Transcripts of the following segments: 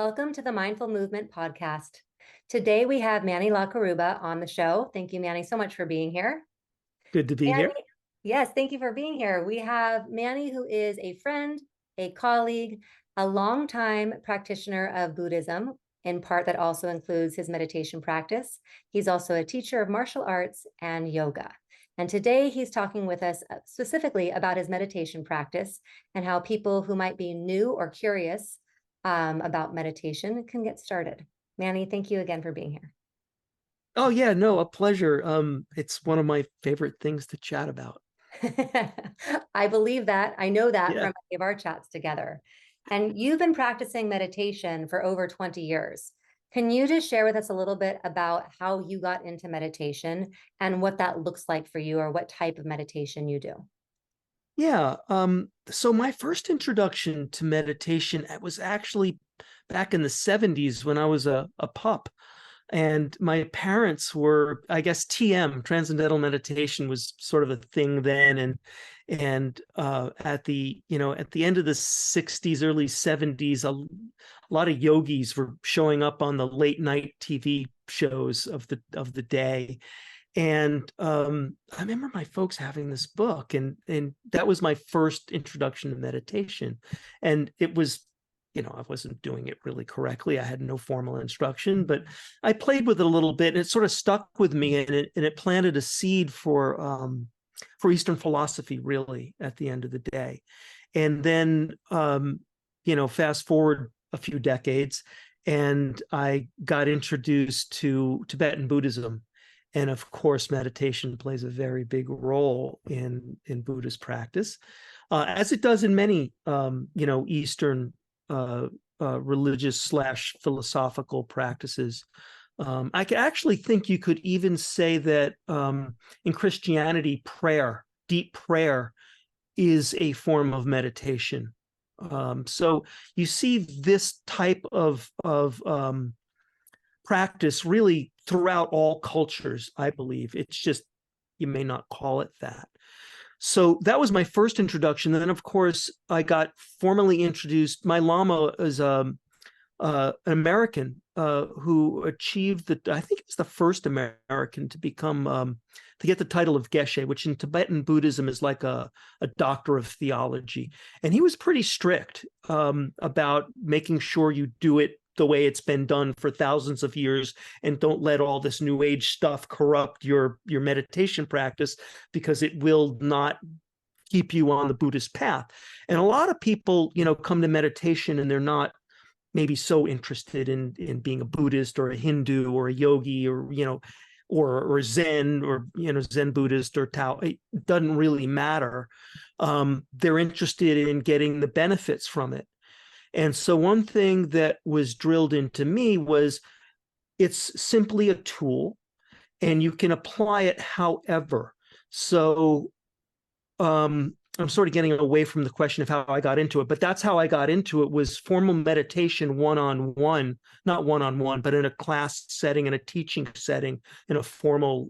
Welcome to the Mindful Movement podcast. Today we have Manny LaCaruba on the show. Thank you, Manny, so much for being here. Good to be here. Yes, thank you for being here. We have Manny, who is a friend, a colleague, a longtime practitioner of Buddhism, in part that also includes his meditation practice. He's also a teacher of martial arts and yoga. And today he's talking with us specifically about his meditation practice and how people who might be new or curious about meditation can get started. Manny, thank you again for being here. Oh yeah, no, a pleasure. It's one of my favorite things to chat about. I believe that. I know that Yeah. from many of our chats together. And you've been practicing meditation for over 20 years. Can you just share with us a little bit about how you got into meditation and what that looks like for you, or what type of meditation you do? Yeah. So my first introduction to meditation was actually back in the 70s when I was a pup. And my parents were, I guess, transcendental meditation was sort of a thing then. And at the end of the 60s, early 70s, a lot of yogis were showing up on the late night TV shows of the day. And I remember my folks having this book, and that was my first introduction to meditation. And it was, I wasn't doing it really correctly. I had no formal instruction, but I played with it a little bit, and it sort of stuck with me, and it planted a seed for Eastern philosophy, really, at the end of the day. And then, fast forward a few decades, and I got introduced to Tibetan Buddhism. And of course, meditation plays a very big role in Buddhist practice, as it does in many, Eastern religious / philosophical practices. I actually think you could even say that in Christianity, deep prayer, is a form of meditation. So you see this type of practice really throughout all cultures, I believe. It's just, you may not call it that. So that was my first introduction. Then, of course, I got formally introduced. My Lama is an American who achieved I think it's the first American to become, to get the title of Geshe, which in Tibetan Buddhism is like a doctor of theology. And he was pretty strict about making sure you do it the way it's been done for thousands of years, and don't let all this new age stuff corrupt your meditation practice, because it will not keep you on the Buddhist path. And a lot of people, come to meditation and they're not maybe so interested in being a Buddhist or a Hindu or a yogi or, or Zen or, Zen Buddhist or Tao. It doesn't really matter. They're interested in getting the benefits from it. And so one thing that was drilled into me was it's simply a tool and you can apply it however. So I'm sort of getting away from the question of how I got into it, but that's how I got into it, was formal meditation one-on-one, not one-on-one, but in a class setting, in a teaching setting, in a formal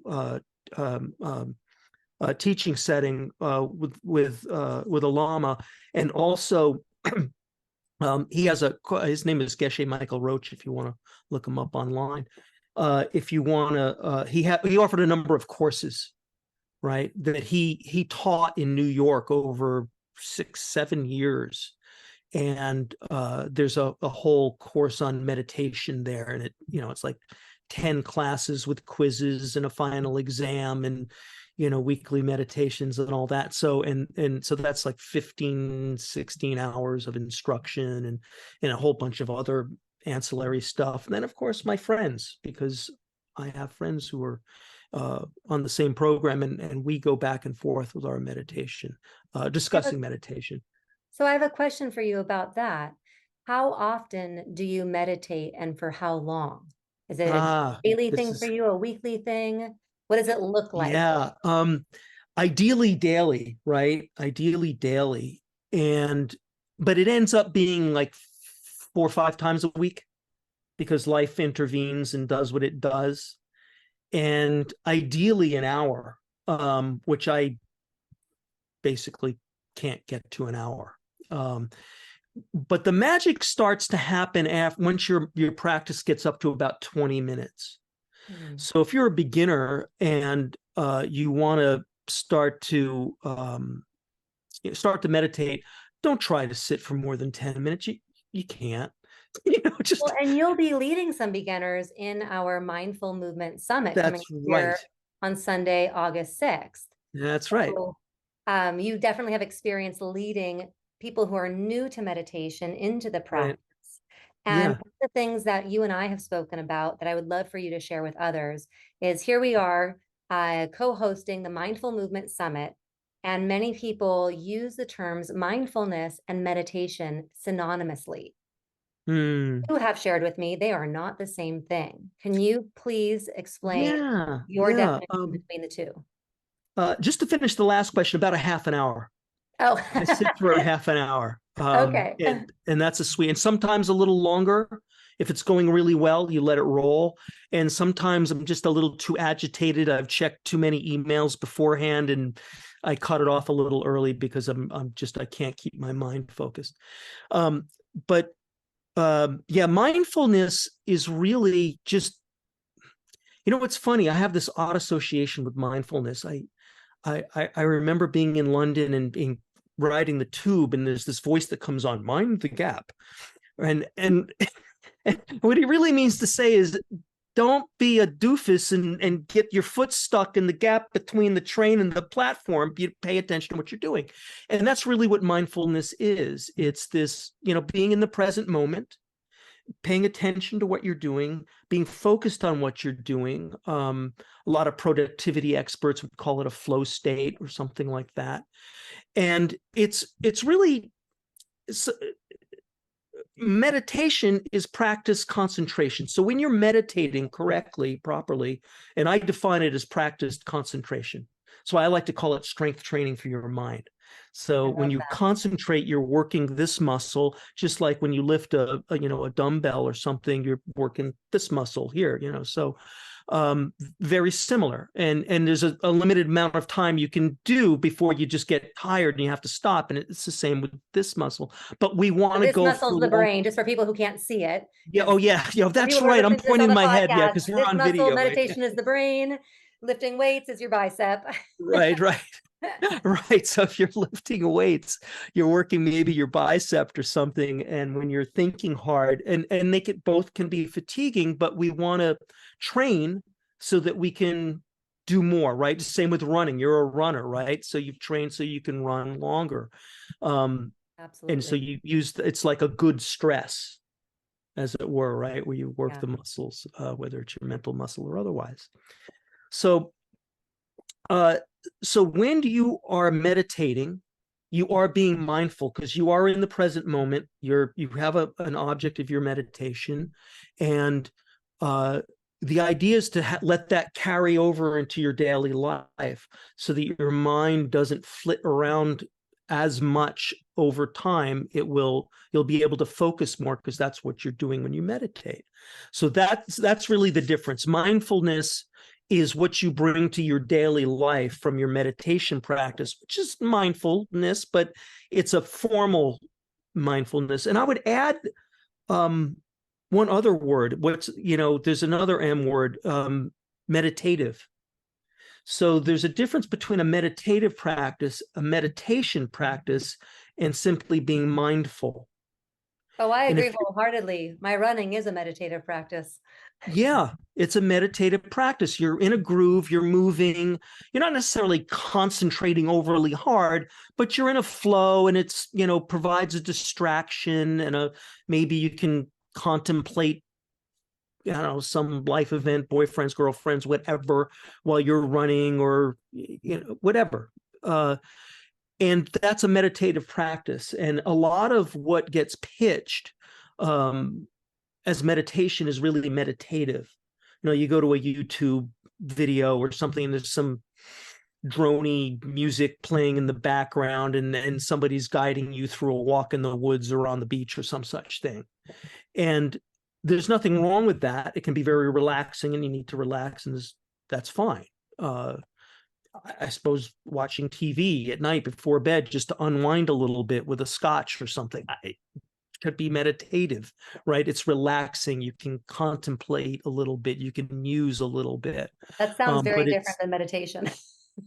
teaching setting with a Lama. And also he has his name is Geshe Michael Roach, if you want to look him up online. If you want to, he offered a number of courses, right, that he taught in New York over 6-7 years. And there's a whole course on meditation there. And it's like 10 classes with quizzes and a final exam and, weekly meditations and all that. So, and so that's like 15-16 hours of instruction and a whole bunch of other ancillary stuff. And then, of course, my friends, because I have friends who are on the same program, and we go back and forth with our meditation, discussing meditation. So I have a question for you about that. How often do you meditate, and for how long? Is it a daily thing for you, a weekly thing? What does it look like? Yeah. Ideally daily, right? Ideally daily. But it ends up being like 4 or 5 times a week, because life intervenes and does what it does. And ideally an hour, which I basically can't get to an hour. but the magic starts to happen after once your practice gets up to about 20 minutes. So if you're a beginner and you want to start to meditate, don't try to sit for more than 10 minutes. You can't. Just Well, and you'll be leading some beginners in our Mindful Movement Summit coming that's right. here on Sunday, August 6th. That's right. So, you definitely have experience leading people who are new to meditation into the Right. practice. And Yeah. one of the things that you and I have spoken about that I would love for you to share with others is here we are co-hosting the Mindful Movement Summit. And many people use the terms mindfulness and meditation synonymously. Hmm. You have shared with me they are not the same thing. Can you please explain Yeah. your Yeah. definition between the two? Just to finish the last question, about a half an hour. Oh, I sit for a half an hour. okay. And that's a sweet, and sometimes a little longer. If it's going really well, you let it roll. And sometimes I'm just a little too agitated. I've checked too many emails beforehand and I cut it off a little early because I can't keep my mind focused. But yeah, mindfulness is really just, what's funny. I have this odd association with mindfulness. I remember being in London and being riding the tube, and there's this voice that comes on, mind the gap. And what he really means to say is, don't be a doofus and get your foot stuck in the gap between the train and the platform. You pay attention to what you're doing. And that's really what mindfulness is. It's this, being in the present moment, paying attention to what you're doing, being focused on what you're doing. A lot of productivity experts would call it a flow state or something like that. And it's really, meditation is practice concentration. So when you're meditating correctly, properly, and I define it as practiced concentration. So I like to call it strength training for your mind. So when you concentrate, you're working this muscle, just like when you lift a dumbbell or something, you're working this muscle here, so very similar. And there's a limited amount of time you can do before you just get tired and you have to stop. And it's the same with this muscle. But we want to This go muscle's for the brain, just for people who can't see it. Yeah. Oh, yeah. That's People who are right. I'm listening to this on pointing the my head. Yeah, podcast, because we're this on muscle, video. Right. meditation is the brain, lifting weights is your bicep. Right. Right. Right. So if you're lifting weights, you're working maybe your bicep or something. And when you're thinking hard, and make it both can be fatiguing, but we want to train so that we can do more, right? Same with running. You're a runner, right? So you've trained so you can run longer. Absolutely. And so you use, it's like a good stress, as it were, right? Where you work the muscles, whether it's your mental muscle or otherwise. So when you are meditating, you are being mindful because you are in the present moment. You have an object of your meditation, and the idea is to let that carry over into your daily life so that your mind doesn't flit around as much over time. You'll be able to focus more because that's what you're doing when you meditate. So that's really the difference. Mindfulness is what you bring to your daily life from your meditation practice, which is mindfulness, but it's a formal mindfulness. And I would add one other word. There's another M word, meditative. So there's a difference between a meditative practice, a meditation practice, and simply being mindful. Oh, I agree wholeheartedly. My running is a meditative practice. Yeah, it's a meditative practice. You're in a groove, you're moving. You're not necessarily concentrating overly hard, but you're in a flow, and it's, provides a distraction, and maybe you can contemplate, some life event, boyfriends, girlfriends, whatever, while you're running, or, whatever. And that's a meditative practice. And a lot of what gets pitched as meditation is really meditative. You go to a YouTube video or something, and there's some drony music playing in the background, and somebody's guiding you through a walk in the woods or on the beach or some such thing. And there's nothing wrong with that. It can be very relaxing, and you need to relax, and that's fine. I suppose watching TV at night before bed just to unwind a little bit with a scotch or something, could be meditative, right? It's relaxing. You can contemplate a little bit. You can muse a little bit. That sounds very But different than meditation.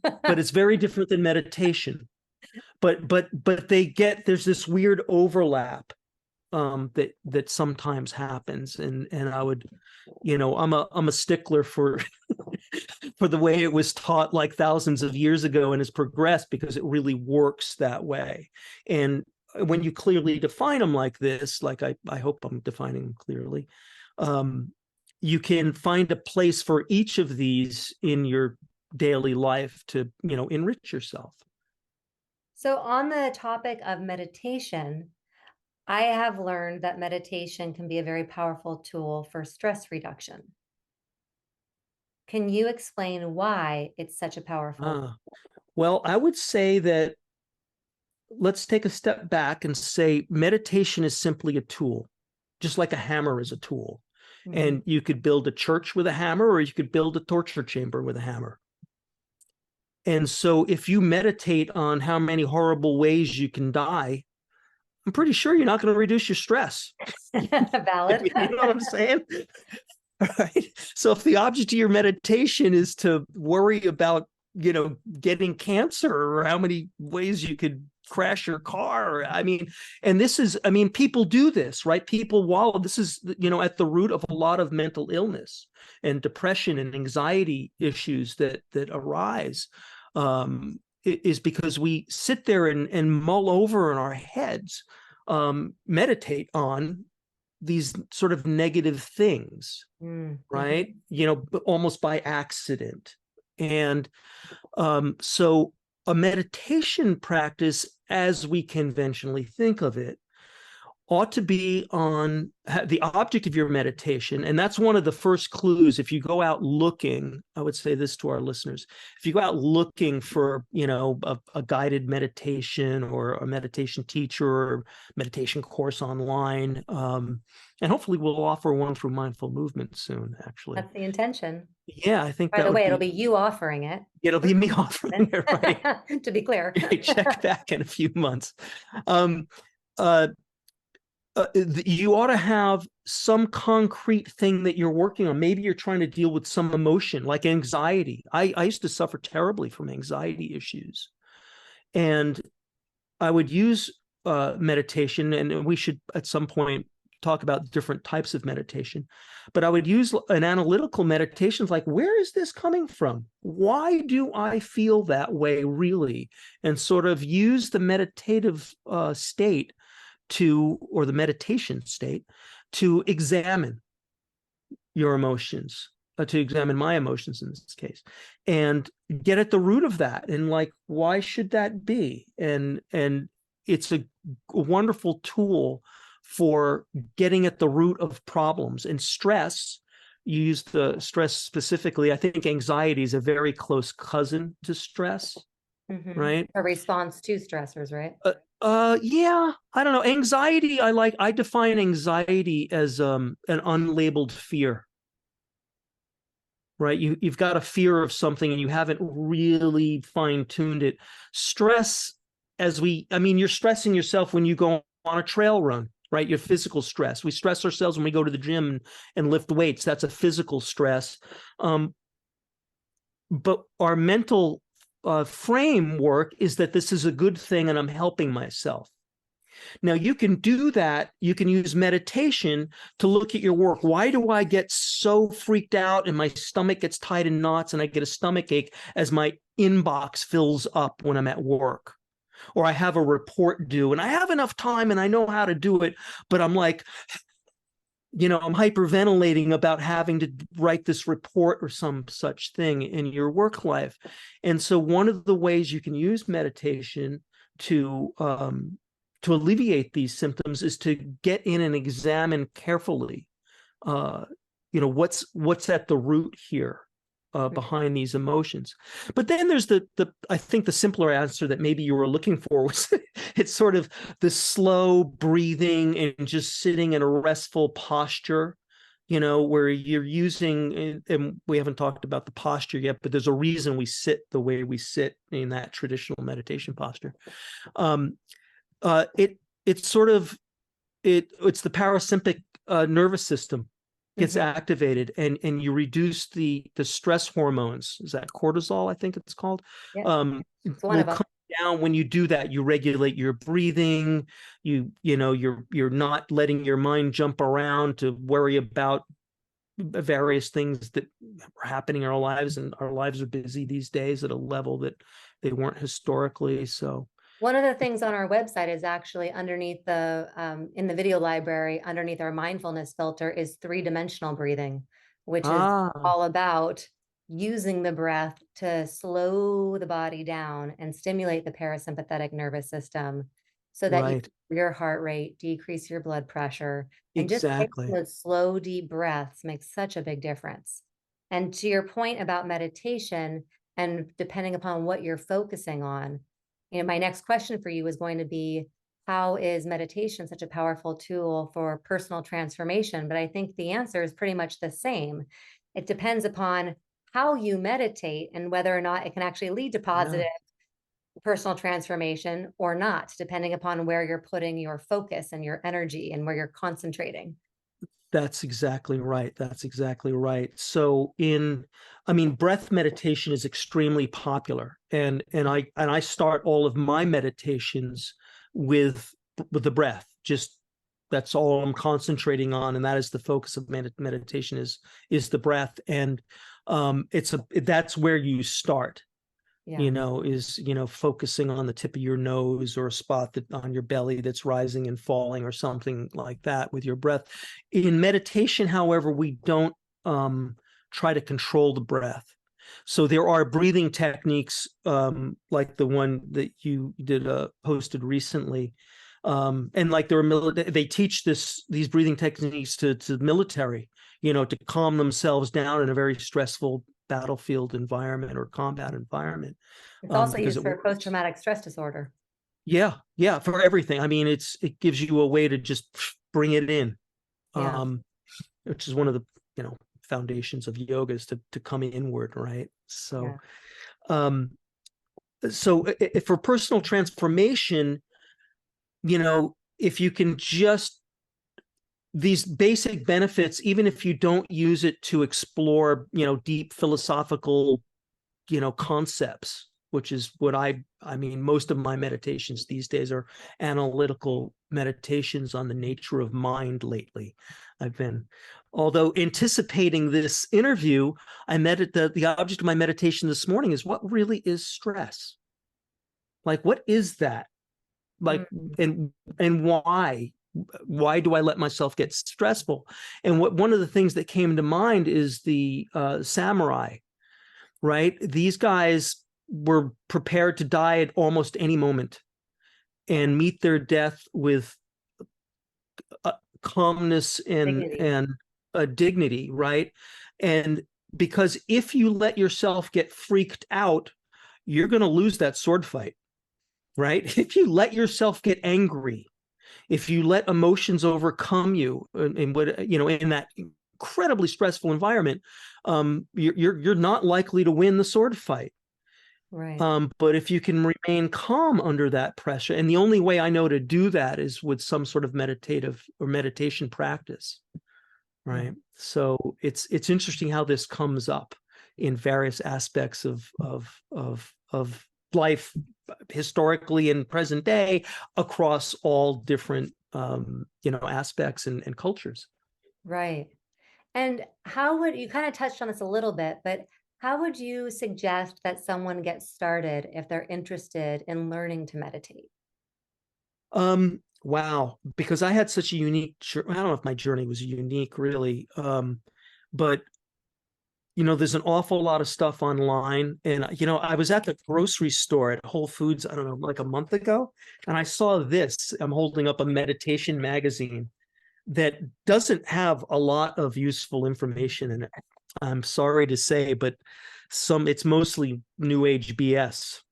it's very different than meditation. But there's this weird overlap that sometimes happens, and I would, I'm a stickler for for the way it was taught like thousands of years ago and has progressed, because it really works that way. And when you clearly define them like this, like I hope I'm defining them clearly, you can find a place for each of these in your daily life to, enrich yourself. So on the topic of meditation, I have learned that meditation can be a very powerful tool for stress reduction. Can you explain why it's such a powerful? Well, I would say that let's take a step back and say meditation is simply a tool, just like a hammer is a tool. Mm-hmm. And you could build a church with a hammer, or you could build a torture chamber with a hammer. And so if you meditate on how many horrible ways you can die, I'm pretty sure you're not going to reduce your stress. Valid. You know what I'm saying? Right. So if the object of your meditation is to worry about, getting cancer, or how many ways you could crash your car, and people do this, right? People wallow. This is, at the root of a lot of mental illness and depression and anxiety issues that arise, is because we sit there and mull over in our heads, meditate on these sort of negative things, right? Almost by accident. And so a meditation practice, as we conventionally think of it, ought to be on the object of your meditation. And that's one of the first clues. If you go out looking, I would say this to our listeners, if you go out looking for, a guided meditation, or a meditation teacher, or meditation course online, and hopefully we'll offer one through Mindful Movement soon, actually. That's the intention. Yeah, I think By the way, it'll be you offering it. It'll be me offering it, right? To be clear. Check back in a few months. You ought to have some concrete thing that you're working on. Maybe you're trying to deal with some emotion, like anxiety. I used to suffer terribly from anxiety issues. And I would use meditation, and we should at some point talk about different types of meditation. But I would use an analytical meditation, like, where is this coming from? Why do I feel that way, really? And sort of use the meditative state or the meditation state to examine your emotions, to examine my emotions in this case, and get at the root of that. And like, why should that be? And it's a wonderful tool for getting at the root of problems. And stress, you use the stress specifically. I think anxiety is a very close cousin to stress, right? A response to stressors, right? Yeah, I don't know. Anxiety, I define anxiety as an unlabeled fear. Right? You've got a fear of something and you haven't really fine-tuned it. Stress, you're stressing yourself when you go on a trail run, right? Your physical stress. We stress ourselves when we go to the gym and lift weights. That's a physical stress. But our mental framework is that this is a good thing and I'm helping myself. Now, you can do that. You can use meditation to look at your work. Why do I get so freaked out and my stomach gets tied in knots and I get a stomach ache as my inbox fills up when I'm at work? Or I have a report due and I have enough time and I know how to do it, but I'm like, I'm hyperventilating about having to write this report or some such thing in your work life. And so one of the ways you can use meditation to alleviate these symptoms is to get in and examine carefully, what's at the root here behind these emotions. But then there's I think the simpler answer that maybe you were looking for was it's sort of the slow breathing and just sitting in a restful posture, where you're using, and we haven't talked about the posture yet, but there's a reason we sit the way we sit in that traditional meditation posture. It's sort of it's the parasympathetic nervous system gets Mhm. activated, and you reduce the stress hormones. Is that cortisol? I think it's called. Yeah, It it's one will of them. come down when you do that. You regulate your breathing. You're not letting your mind jump around to worry about various things that are happening in our lives, and our lives are busy these days at a level that they weren't historically. So One of the things on our website is actually underneath in the video library, underneath our mindfulness filter is three-dimensional breathing, which is ah all about using the breath to slow the body down and stimulate the parasympathetic nervous system so that you right, your heart rate, decrease your blood pressure, and just taking exactly. those slow, deep breaths makes such a big difference. And to your point about meditation, and depending upon what you're focusing on, my next question for you is going to be, how is meditation such a powerful tool for personal transformation? But I think the answer is pretty much the same. It depends upon how you meditate and whether or not it can actually lead to Yeah. positive personal transformation or not, depending upon where you're putting your focus and your energy and where you're concentrating. That's exactly right. That's exactly right. So I mean, breath meditation is extremely popular, and I start all of my meditations with the breath. Just that's all I'm concentrating on, and that is the focus of meditation is the breath, and that's where you start. Yeah. Is focusing on the tip of your nose or a spot that on your belly that's rising and falling or something like that with your breath. In meditation, however, we don't try to control the breath. So there are breathing techniques like the one that you did posted recently. And like they teach these breathing techniques to the military, to calm themselves down in a very stressful battlefield environment or combat environment, It's also because used it for works. post-traumatic stress disorder. Yeah, for everything. I mean, it gives you a way to just bring it in, Yeah. um, which is one of the foundations of yoga, is to come inward, right? Yeah. Um, for personal transformation, if you can just these basic benefits, even if you don't use it to explore, deep philosophical, concepts, which is what I mean, most of my meditations these days are analytical meditations on the nature of mind lately. I've been, although anticipating this interview, I the object of my meditation this morning is, what really is stress? Like, what is that? Like, Mm. and why do I let myself get stressful? And one of the things that came to mind is the samurai, right? These guys were prepared to die at almost any moment Wow. and meet their death with calmness and Dignity. and dignity, right? And because if you let yourself get freaked out, you're going to lose that sword fight, right? If you let yourself get angry, if you let emotions overcome you in what in that incredibly stressful environment, you're not likely to win the sword fight. Right. But if you can remain calm under that pressure, and the only way I know to do that is with some sort of meditative or meditation practice, Yeah. right? So it's interesting how this comes up in various aspects of life, historically and present day, across all different aspects and cultures. Right. And how would you kind of touched on this a little bit, but how would you suggest that someone get started if they're interested in learning to meditate? Wow, because I had such a unique I don't know if my journey was unique really, but there's an awful lot of stuff online. And I was at the grocery store at Whole Foods, I don't know, like a month ago, and I saw this. I'm holding up a meditation magazine that doesn't have a lot of useful information in it, I'm sorry to say, but it's mostly new age BS.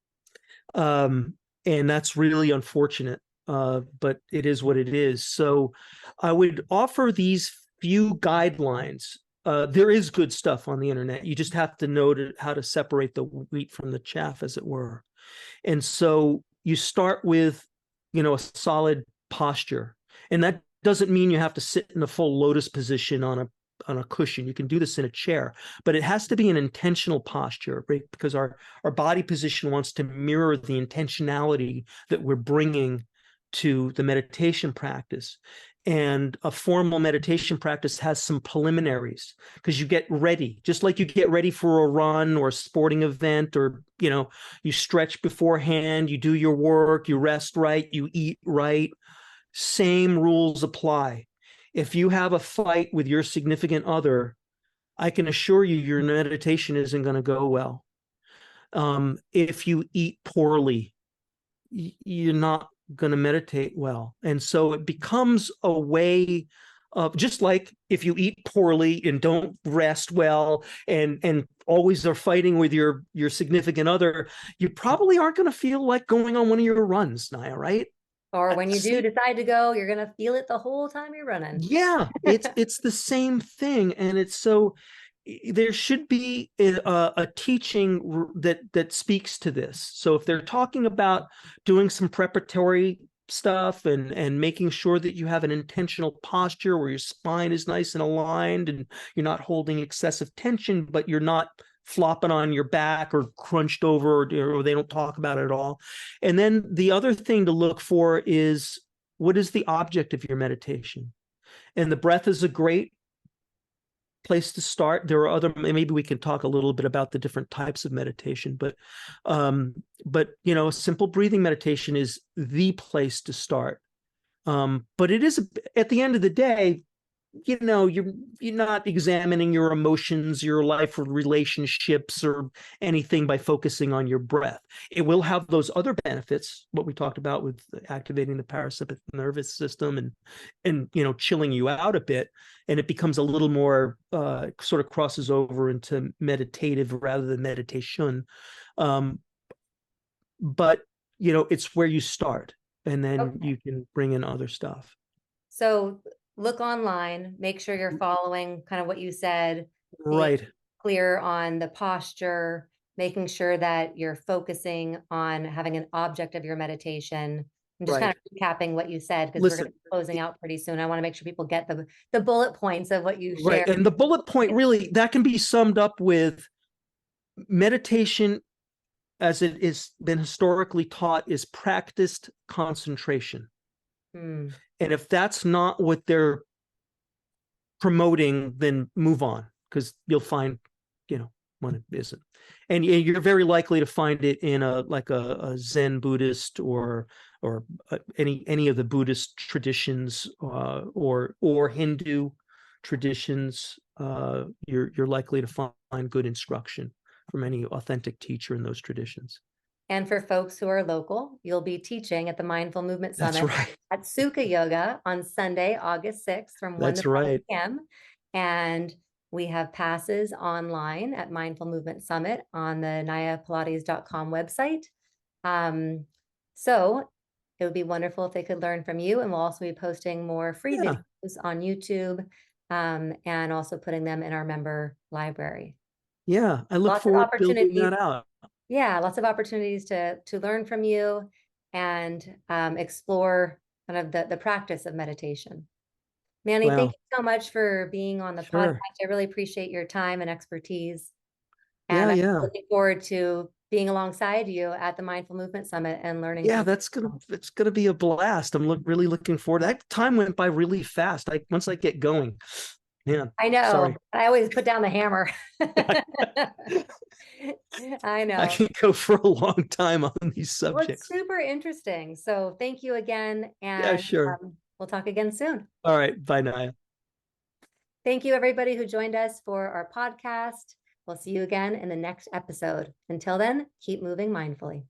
Um, and that's really unfortunate. But it is what it is. So I would offer these few guidelines. There is good stuff on the internet. You just have to know how to separate the wheat from the chaff, as it were. And so you start with, a solid posture. And that doesn't mean you have to sit in a full lotus position on a cushion. You can do this in a chair, but it has to be an intentional posture, right? Because our body position wants to mirror the intentionality that we're bringing to the meditation practice. And a formal meditation practice has some preliminaries, because you get ready, just like you get ready for a run or a sporting event, or, you stretch beforehand, you do your work, you rest right, you eat right. Same rules apply. If you have a fight with your significant other, I can assure you your meditation isn't going to go well. If you eat poorly, you're not going to meditate well. And so it becomes a way of, just like if you eat poorly and don't rest well and always are fighting with your significant other, you probably aren't going to feel like going on one of your runs, Naya, right? Or when you do decide to go, you're going to feel it the whole time you're running. Yeah, it's the same thing. And it's so, there should be a teaching that speaks to this. So if they're talking about doing some preparatory stuff and making sure that you have an intentional posture where your spine is nice and aligned and you're not holding excessive tension, but you're not flopping on your back or crunched over, or they don't talk about it at all. And then the other thing to look for is, what is the object of your meditation? And the breath is a great place to start. There are other, maybe we can talk a little bit about the different types of meditation, but simple breathing meditation is the place to start. But it is, at the end of the day, you're not examining your emotions, your life, or relationships, or anything by focusing on your breath. It will have those other benefits, what we talked about with activating the parasympathetic nervous system and chilling you out a bit, and it becomes a little more sort of crosses over into meditative rather than meditation. But it's where you start, and then you can bring in other stuff. So look online, make sure you're following kind of what you said, Right. Clear on the posture, making sure that you're focusing on having an object of your meditation. I'm just kind of recapping what you said, because we're going to be closing out pretty soon. I want to make sure people get the bullet points of what you shared. And the bullet point, really, that can be summed up with meditation, as it has been historically taught, is practiced concentration. And if that's not what they're promoting, then move on, because you'll find, when it isn't. And you're very likely to find it in a Zen Buddhist or any of the Buddhist traditions, or Hindu traditions. You're likely to find good instruction from any authentic teacher in those traditions. And for folks who are local, you'll be teaching at the Mindful Movement Summit at Sukha Yoga on Sunday, August 6th from 1 to 5 p.m. And we have passes online at Mindful Movement Summit on the nayapilates.com website. So it would be wonderful if they could learn from you. And we'll also be posting more free videos on YouTube, and also putting them in our member library. Yeah, I look forward to building that out. Yeah, lots of opportunities to learn from you and explore kind of the practice of meditation. Manny, thank you so much for being on the podcast. I really appreciate your time and expertise. And I'm looking forward to being alongside you at the Mindful Movement Summit and learning. Yeah, it's gonna be a blast. I'm really looking forward. That time went by really fast. Once I get going. Yeah, I know. Sorry. I always put down the hammer. I know. I can go for a long time on these subjects. Well, it's super interesting. So thank you again. And yeah, sure. We'll talk again soon. All right. Bye, Naya. Thank you, everybody who joined us for our podcast. We'll see you again in the next episode. Until then, keep moving mindfully.